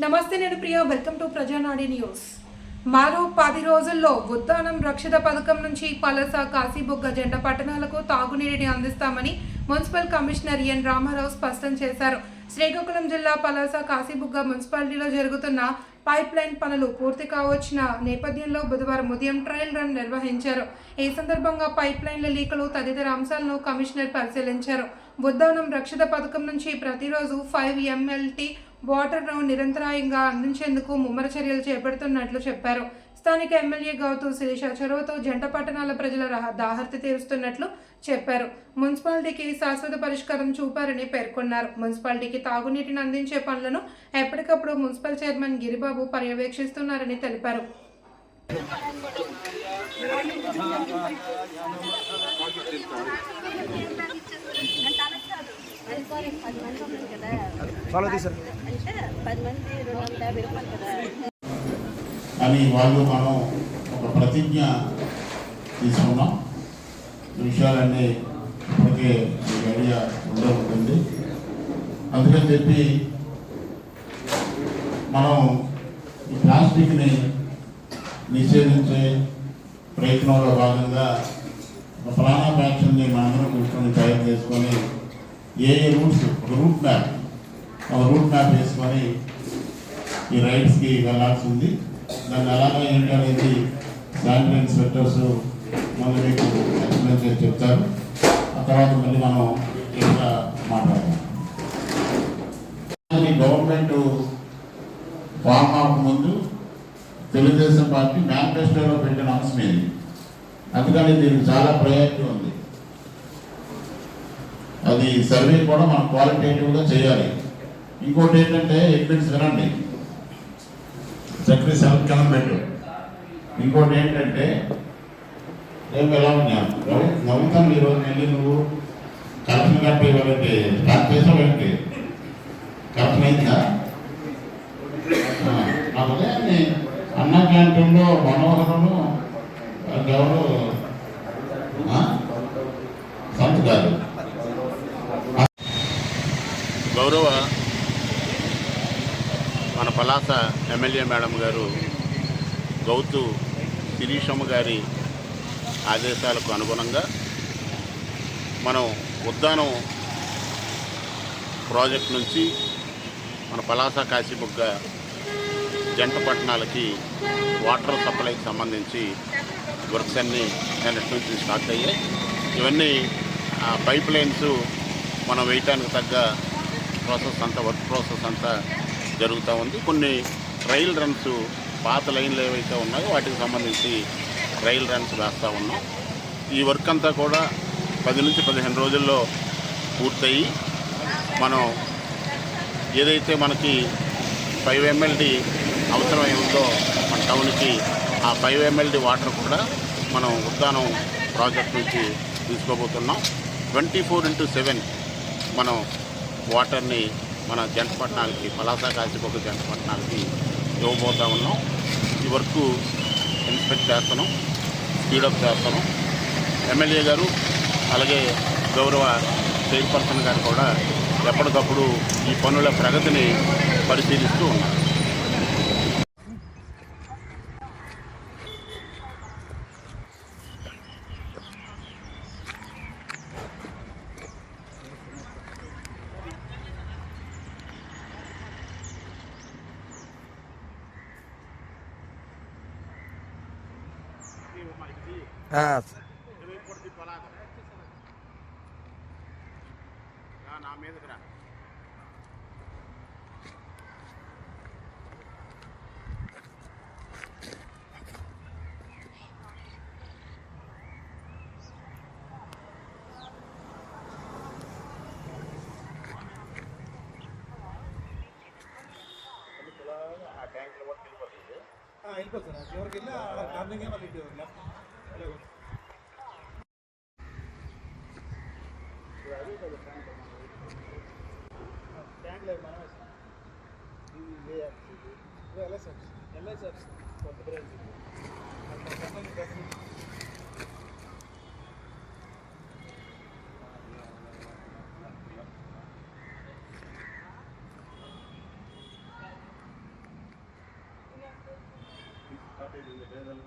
నమస్తే, నేను Priya. Welcome to ప్రజానాడి news. మరో 10 రోజుల్లో ఉద్దానం రక్షిత పథకం నుంచి పలస, కాశీబుగ్గ జంట పట్టణాలకు తాగునీటిని అందిస్తామని మున్సిపల్ కమిషనర్ ఎన్ రామారావు స్పష్టం చేశారు. శ్రీకాకుళం జిల్లా పలాస, కాశీబుగ్గ మున్సిపాలిటీలో జరుగుతున్న పైప్ లైన్ పనులు పూర్తి కావచ్చిన నేపథ్యంలో బుధవారం ఉదయం ట్రయల్ రన్ నిర్వహించారు. ఈ సందర్భంగా పైప్ లైన్ల లీకులు తదితర అంశాలను కమిషనర్ పరిశీలించారు. ఉద్దానం రక్షిత పథకం నుంచి ప్రతిరోజు 5 MLT వాటర్ను నిరంతరాయంగా అందించేందుకు ముమ్మర చర్యలు చేపడుతున్నట్లు చెప్పారు. స్థానిక ఎమ్మెల్యే గౌతు శిరీష చొరవతో జంట పట్టణాల ప్రజల దాహర్తి తీరుస్తున్నట్లు చెప్పారు. మున్సిపాలిటీకి శాశ్వత పరిష్కారం చూపారని పేర్కొన్నారు. మున్సిపాలిటీకి తాగునీటిని అందించే పనులను ఎప్పటికప్పుడు మున్సిపల్ చైర్మన్ గిరిబాబు పర్యవేక్షిస్తున్నారని తెలిపారు. అని వాళ్ళు మనం ఒక ప్రతిజ్ఞ తీసుకున్నాం. విషయాలన్నీ ఇప్పటికే మీకు ఐడియా ఉండే ఉంటుంది. అందుకని చెప్పి మనం ఈ ప్లాస్టిక్ని నిషేధించే ప్రయత్నంలో భాగంగా ఒక ఫలానా ఫ్యాక్షన్ని మనందరం కూర్చొని తయారు చేసుకొని ఏ రూట్స్ రూట్ మ్యాప్ వేసుకొని ఈ రైడ్స్కి వెళ్ళాల్సి ఉంది. దాన్ని అలాగే ఏంటనేది శానిటరీ ఇన్స్పెక్టర్స్ మళ్ళీ మీకు ఎక్స్ప్లెయిన్ చేసి చెప్తారు. ఆ తర్వాత మళ్ళీ మనం ఇంకా మాట్లాడదాం. గవర్నమెంట్ ఫామ్ అవ్వక ముందు తెలుగుదేశం పార్టీ మేనిఫెస్టోలో పెట్టిన అంశం ఇది. అందుకని దీనికి చాలా ప్రయారిటీ ఉంది. అది సర్వే కూడా మనం క్వాలిటేటివ్గా చేయాలి. ఇంకోటి ఏంటంటే ఎవిడెన్స్ వినండి, సెక్రటరీ సెల్ఫ్ కింద పెట్టు. ఇంకోటి ఏంటంటే రేపు ఎలా ఉన్నాను నవ్వుతాను. ఈరోజు వెళ్ళి నువ్వు కరెక్షన్ కట్టి వాళ్ళకి స్టార్ట్ చేసావంటే కరెక్షన్ అయిందా? అదే అన్న క్యాంటీన్లో మనోహరను ఎవరు సంత్ గారు గౌరవ మన పలాస ఎమ్మెల్యే మేడం గారు గౌతు శిరీషమ్మ గారి ఆదేశాలకు అనుగుణంగా మనం ఉద్దానం ప్రాజెక్ట్ నుంచి మన పలాస, కాశీబుగ్గ జంట పట్టణాలకి వాటర్ సప్లైకి సంబంధించి వర్క్స్ అన్నీ నిన్నటి నుంచి స్టార్ట్ అయ్యాయి. ఇవన్నీ పైప్ లైన్స్ మనం వేయటానికి తగ్గ వర్క్ ప్రాసెస్ అంతా జరుగుతూ ఉంది. కొన్ని ట్రయల్ రన్స్, పాత లైన్లు ఏవైతే ఉన్నాయో వాటికి సంబంధించి ట్రయల్ రన్స్ వేస్తూ ఉన్నాం. ఈ వర్క్ అంతా కూడా 10 నుంచి 15 రోజుల్లో పూర్తయి మనం ఏదైతే మనకి 5 MLD అవసరమై ఉందో మన టౌన్కి, ఆ 5 MLD వాటర్ కూడా మనం ఉద్దానం ప్రాజెక్ట్ నుంచి తీసుకోబోతున్నాం. 24/7 మనం వాటర్ని మన జంట పట్టణాలకి, పలాస, కాశీబుగ్గ జంట పట్టణాలకి ఇవ్వబోతూ ఉన్నాం. ఈ వర్క్ ఇన్స్పెక్ట్ చేస్తున్నాం, స్పీడప్ చేస్తున్నాం. ఎమ్మెల్యే గారు అలాగే గౌరవ చైర్పర్సన్ గారు కూడా ఎప్పటికప్పుడు ఈ పనుల ప్రగతిని పరిశీలిస్తూ ఉన్నారు. నా మీదకి రా. ఆ ట్యాంక్లో కూడా వెళ్ళిపోతుంది. ఎవరికి వెళ్ళి టర్నింగ్ వాళ్ళు ట్యాంక్ లేదు మనం ఎల్ఐసార్ కొత్త బ్రాంచ్ షార్టేజ్ ఉంది డీజిల్